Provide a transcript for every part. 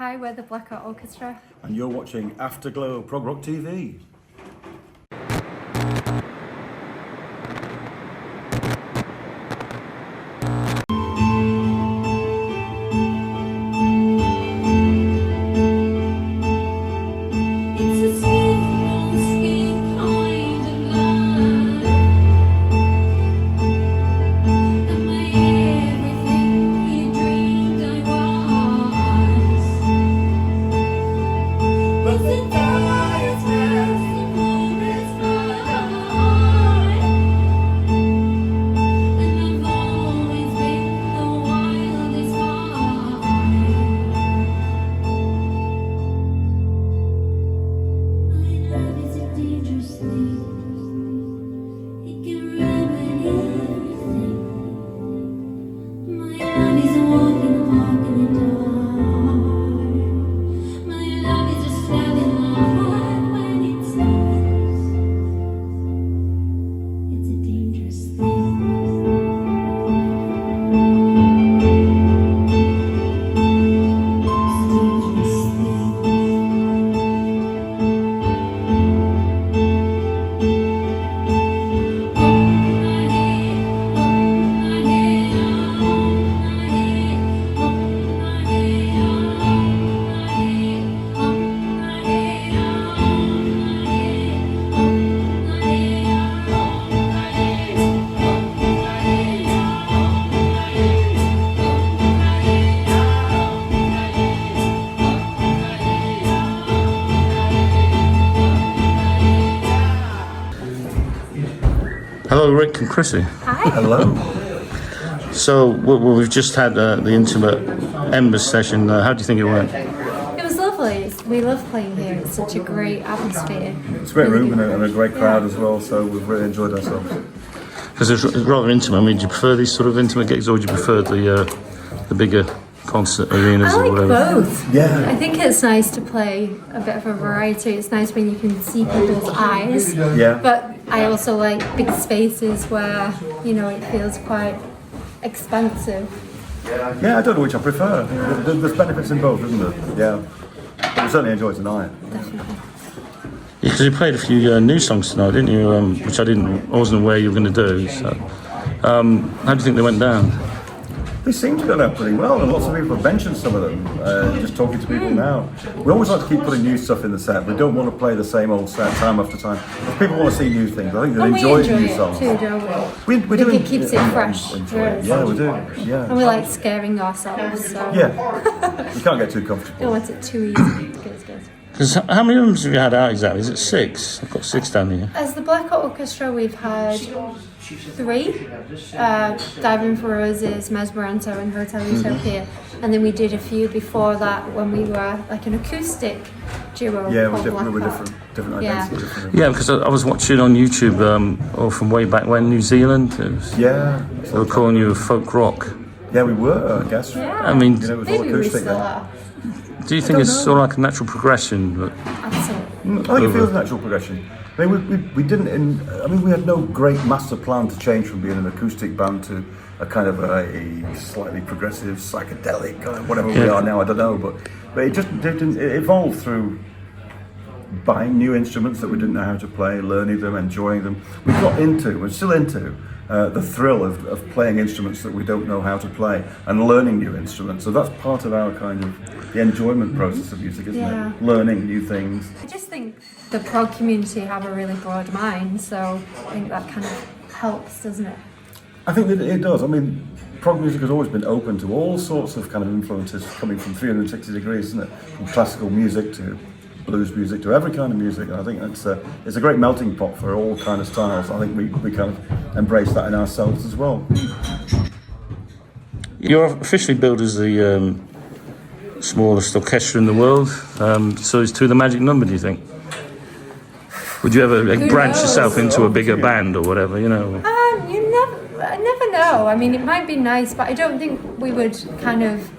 Hi, we're the Blackheart Orchestra. And you're watching Afterglow Prog Rock TV. Hello, Rick and Chrissy. Hi. Hello. So we've just had the intimate Ember session. How do you think it went? It was lovely. We love playing here. It's such a great atmosphere. It's a great room and a great crowd as well, so we've really enjoyed ourselves. Because it's rather intimate. I mean, do you prefer these sort of intimate gigs, or do you prefer the bigger concert arenas I or like whatever? both. Yeah. I think it's nice to play a bit of a variety. It's nice when you can see people's eyes. Yeah. But I also like big spaces where, you know, it feels quite expansive. Yeah, I don't know which I prefer. There's benefits in both, isn't there? Yeah. But we certainly enjoyed tonight. Definitely. Yeah, because you played a few new songs tonight, didn't you? Which I wasn't aware you were going to do. So, how do you think they went down? They seem to go down pretty well, and lots of people have mentioned some of them, just talking to people now. We always like to keep putting new stuff in the set. We don't want to play the same old set time after time. If people want to see new things, I think they And enjoy we enjoy new it songs. too, don't we? We I do think it keeps it fresh. enjoy it. Yeah, we do. And Yeah. we like scaring ourselves, so Yeah. You can't get too don't comfortable. want it too easy. It's good. Because how many albums have you had out exactly? Is it 6? I've got 6 down here. As the Blackheart Orchestra, we've had 3. Diving for Roses, Mesmeranto and Hotel Utopia. And then we did a few before that when we were like an acoustic duo Yeah, called we were Blackheart. different Yeah. identities. different- Yeah, because I was watching on YouTube, or from way back when, New Zealand. Yeah. They were calling you folk rock. Yeah, we were, I guess. Yeah. I mean, You know, it was all Maybe we acoustic still then. are. do you think it's sort of like a natural progression? But Absolutely. I think it feels a natural progression. I mean, we didn't. We had no great master plan to change from being an acoustic band to a kind of a slightly progressive, psychedelic, kind of whatever we Yeah. are now. I don't know, but it just didn't. It evolved through buying new instruments that we didn't know how to play, learning them, enjoying them. We're still into the thrill of playing instruments that we don't know how to play and learning new instruments. So that's part of our kind of the enjoyment process of music, isn't Yeah. it? Learning new things. I just think the prog community have a really broad mind, so I think that kind of helps, doesn't it? I think that it does. I mean, prog music has always been open to all sorts of kind of influences coming from 360 degrees, isn't it? From classical music to blues music to every kind of music. And I think it's a great melting pot for all kind of styles. I think we kind of embrace that in ourselves as well. you're officially billed as the smallest orchestra in the world. So it's to the magic number, do you think? Would you ever branch knows? yourself into a bigger band or whatever, you know? I never know. I mean, it might be nice, but I don't think we would kind of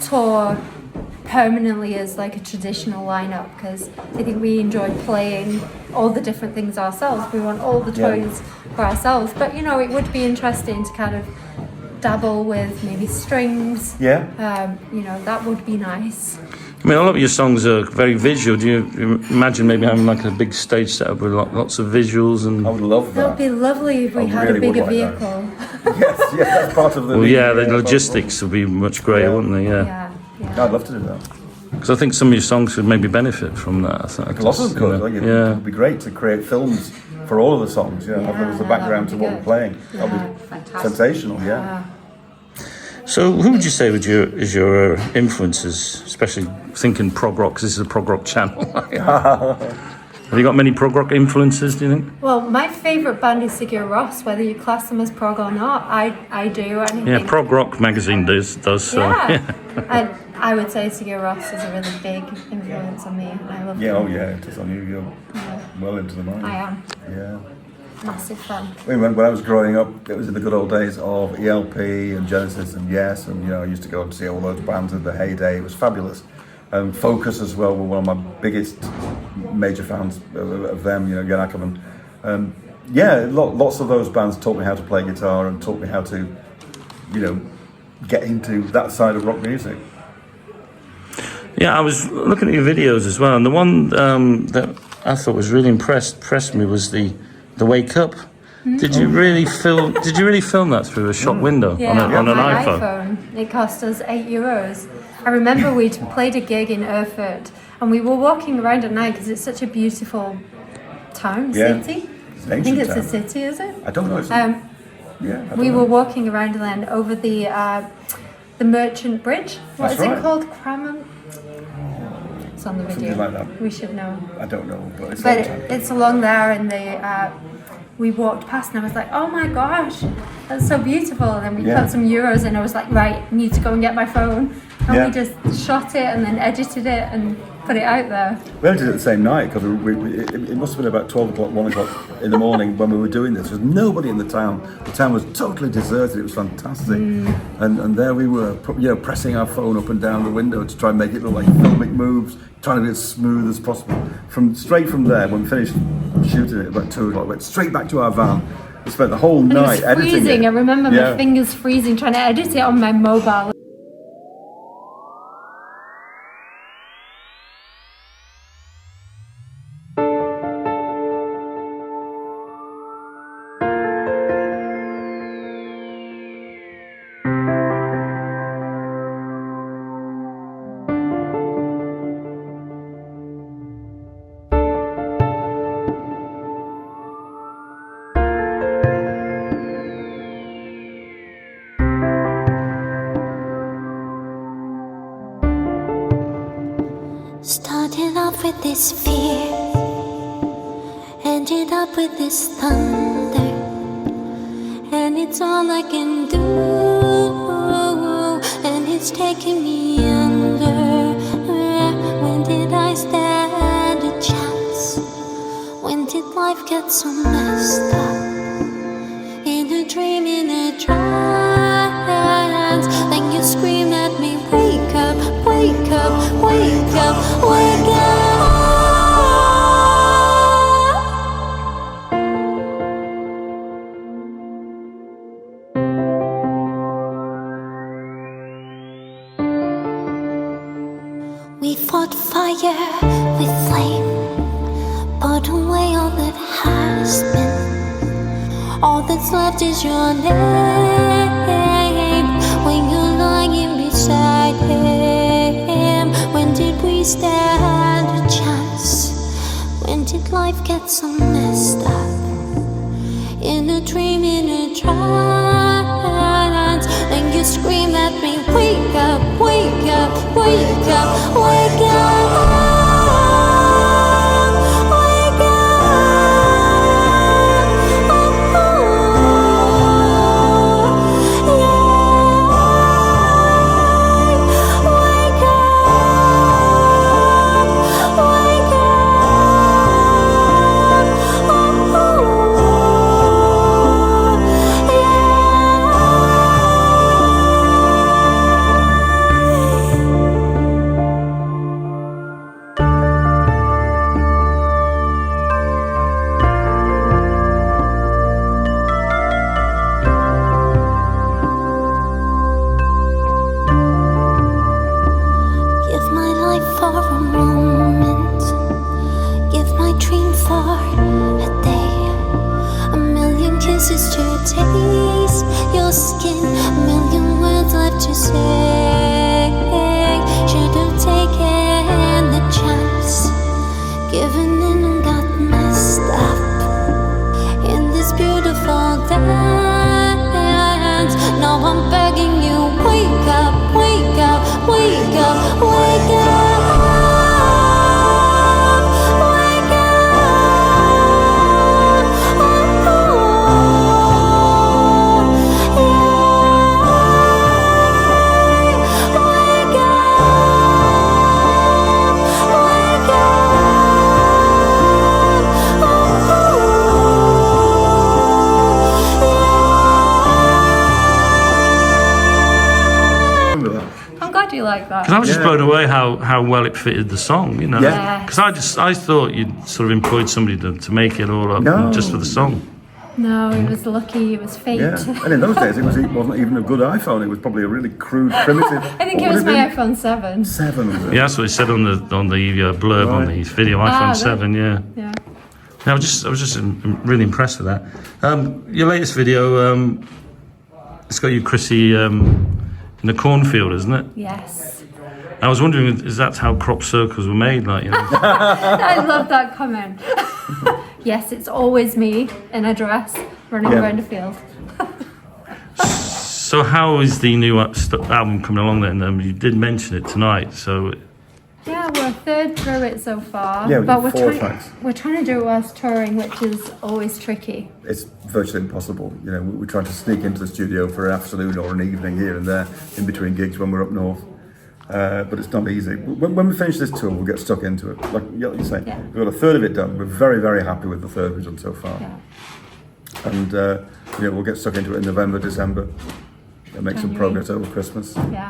tour permanently as like a traditional lineup, because I think we enjoy playing all the different things ourselves. We want all the Yeah. toys for ourselves, but you know, it would be interesting to kind of dabble with maybe strings. Yeah. You know, that would be nice. I mean, a lot of your songs are very visual. Do you imagine maybe having like a big stage setup with lots of visuals and? I would love That would that. be lovely if we I had really a bigger would like vehicle. Yes, that's part of the. Well, yeah, the logistics would be much greater, wouldn't they? Yeah. Yeah. I'd love to do that. Because I think some of your songs could maybe benefit from that. A lot of them could. Like, Yeah. It'd be great to create films for all of the songs. Yeah, have them as the background to that would what be we're playing. Yeah, That'd be fantastic. sensational. Yeah. So, who would you say is your influences, especially thinking prog rock? Because this is a prog rock channel. Have you got many prog rock influences? Do you think? Well, my favourite band is Sigur Rós, whether you class them as prog or not. I do. I Yeah, think, Prog Rock magazine does. So, yeah. And I would say Sigur Rós is a really big influence on me. And I love Yeah. them. Oh, yeah. It is on you. You're well into the mind. I am. Yeah. Massive fan. I mean, when I was growing up, it was in the good old days of ELP and Genesis and Yes, and I used to go and see all those bands in the heyday. It was fabulous. Focus as well were one of my biggest major fans of them. Jan Akkerman. Lots of those bands taught me how to play guitar and taught me how to, get into that side of rock music. yeah, I was looking at your videos as well, and the one that I thought was really impressed me was the Wake Up. Did you really film? Did you really film that through a shop window Yeah, on an my iPhone? It cost us €8. I remember we'd played a gig in Erfurt and we were walking around at night because it's such a beautiful town, Yeah. city. It's an I think ancient it's town. a city, is it? I don't know. It's, Um, I don't we know. were walking around then over the Merchant Bridge. What That's is right. it called? Crammon? It's on the video. Something like that. We should know. I don't know, but it's But on time. it's along there, and we walked past, and I was like, "Oh my gosh, that's so beautiful!" And then we Yeah. put some euros, and I was like, "Right, I need to go and get my phone." And Yeah. we just shot it, and then edited it, and put it out there. We only did it the same night because it must have been about 12 o'clock, 1 o'clock in the morning when we were doing this. There was nobody in the town. The town was totally deserted. It was fantastic. And there we were, pressing our phone up and down the window to try and make it look like filmic moves, trying to be as smooth as possible. Straight from there, when we finished shooting it about 2 o'clock, went straight back to our van. We spent the whole And night it was editing freezing. it. I remember Yeah. my fingers freezing trying to edit it on my mobile. Started off with this fear, ended up with this thunder, and it's all I can do, and it's taking me under. When did I stand a chance? When did life get so messed up? In a dream, in a trance, then you scream at me, wake up, wake up, wake up, wake up. We fought fire with flame, put away all that has been. All that's left is your name. When you're lying beside him, when did we stand a chance? When did life get so messed up? In a dream, in a trance, then you scream at me, wake up, wake up, wake up, wake up. taste your skin. A million words left to say. Should have taken the chance, given in and got messed up in this beautiful dance. Now I'm begging you, wake up, wake up, wake up, wake up. You like that? Because I was just blown away how well it fitted the song, you know. Yeah. Because I thought you'd sort of employed somebody to make it all up just for the song. No, it was lucky, it was fate. Yeah, and in those days it wasn't even a good iPhone. It was probably a really crude, primitive. I think it was my iPhone 7. 7. Was it? Yeah, that's what it said on the blurb on the video. iPhone 7, yeah. Yeah. I was just really impressed with that. Your latest video, it's got you, Chrissy, in the cornfield, isn't it? Yes. I was wondering, is that how crop circles were made? Like, you know. I love that comment. Yes, it's always me in a dress running around a field. So how is the new album coming along then? You did mention it tonight, so... Yeah, we're a third through it so far. Yeah, but we're 4 tracks. We're trying to do it whilst touring, which is always tricky. It's virtually impossible. You know, we try to sneak into the studio for an afternoon or an evening here and there in between gigs when we're up north. But it's not easy. When we finish this tour, we'll get stuck into it. Like you say, we've got a third of it done. We're very, very happy with the third we've done so far. Yeah. And we'll get stuck into it in November, December. And make some progress over Christmas. Yeah.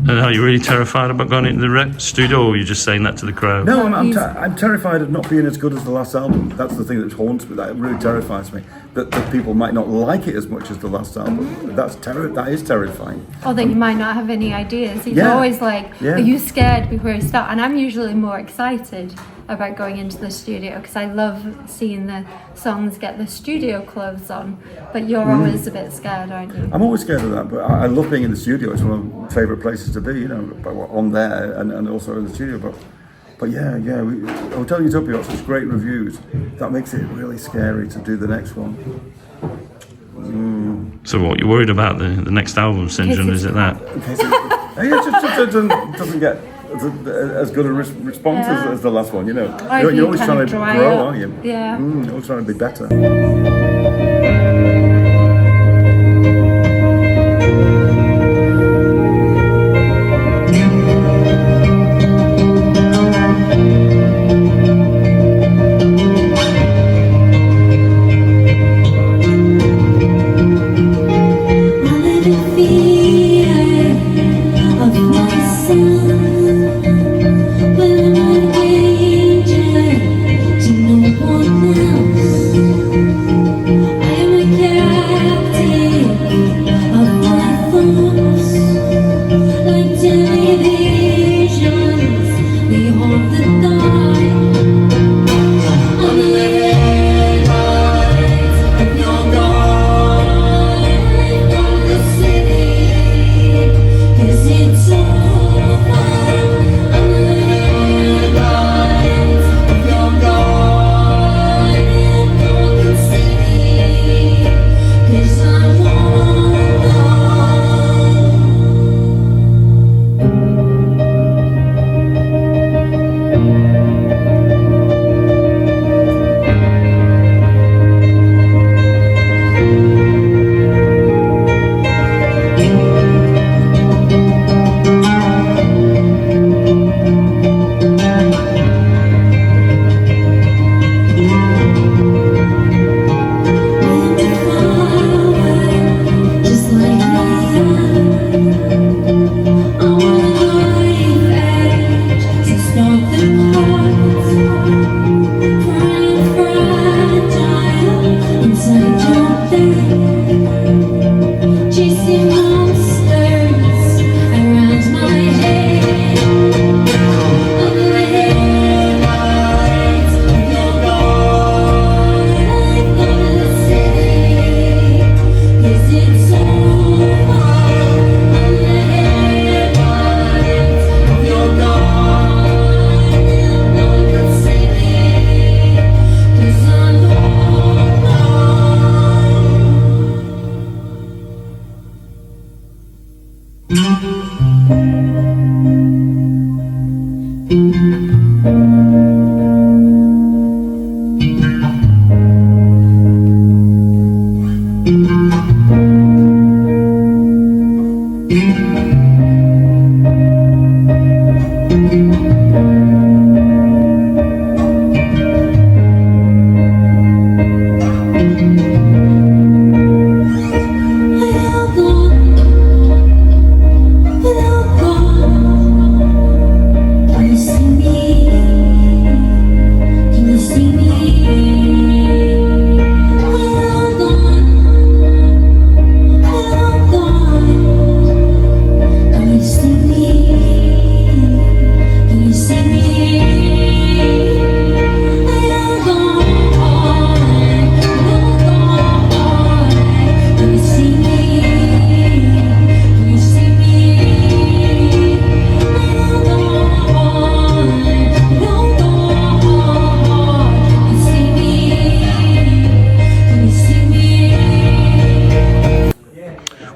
And are you really terrified about going into the studio, or are you just saying that to the crowd? No, I'm terrified of not being as good as the last album. That's the thing that haunts me. That really terrifies me. That people might not like it as much as the last album. That is terrifying. Or that you might not have any ideas. You're always like, are you scared before you start? And I'm usually more excited about going into the studio because I love seeing the songs get the studio clothes on. But you're always a bit scared, aren't you? I'm always scared of that, but I love being in the studio. It's one of my favourite places to be, you know, on there and also in the studio. But Hotel Utopia got such great reviews. That makes it really scary to do the next one. So what, you're worried about the next album syndrome, is it that? It just doesn't get as good a response as the last one, you know. You're always trying to grow, aren't you? Yeah. You're always trying to be better. I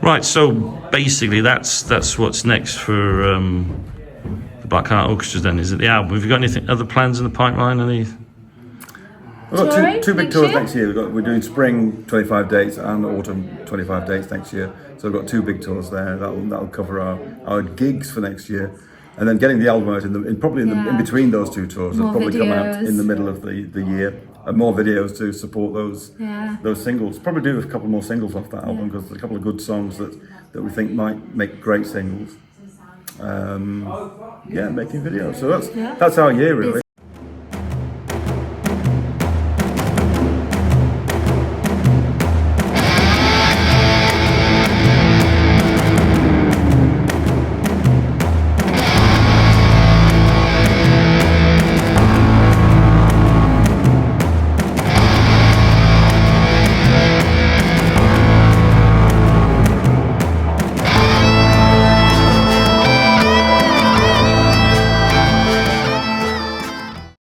Right, so basically that's what's next for the Blackheart Orchestra then, is it the album? Have you got anything, other plans in the pipeline? Any? We've got Touring two big next tours year? next year. We're doing spring 25 dates and autumn 25 dates next year. So we've got two big tours there. That'll cover our gigs for next year. And then getting the album out in between those two tours. It'll More probably come out videos. in the middle of the year. And more videos to support those singles. Probably do a couple more singles off that album because there's a couple of good songs that we think might make great singles. Making videos. So that's our year really.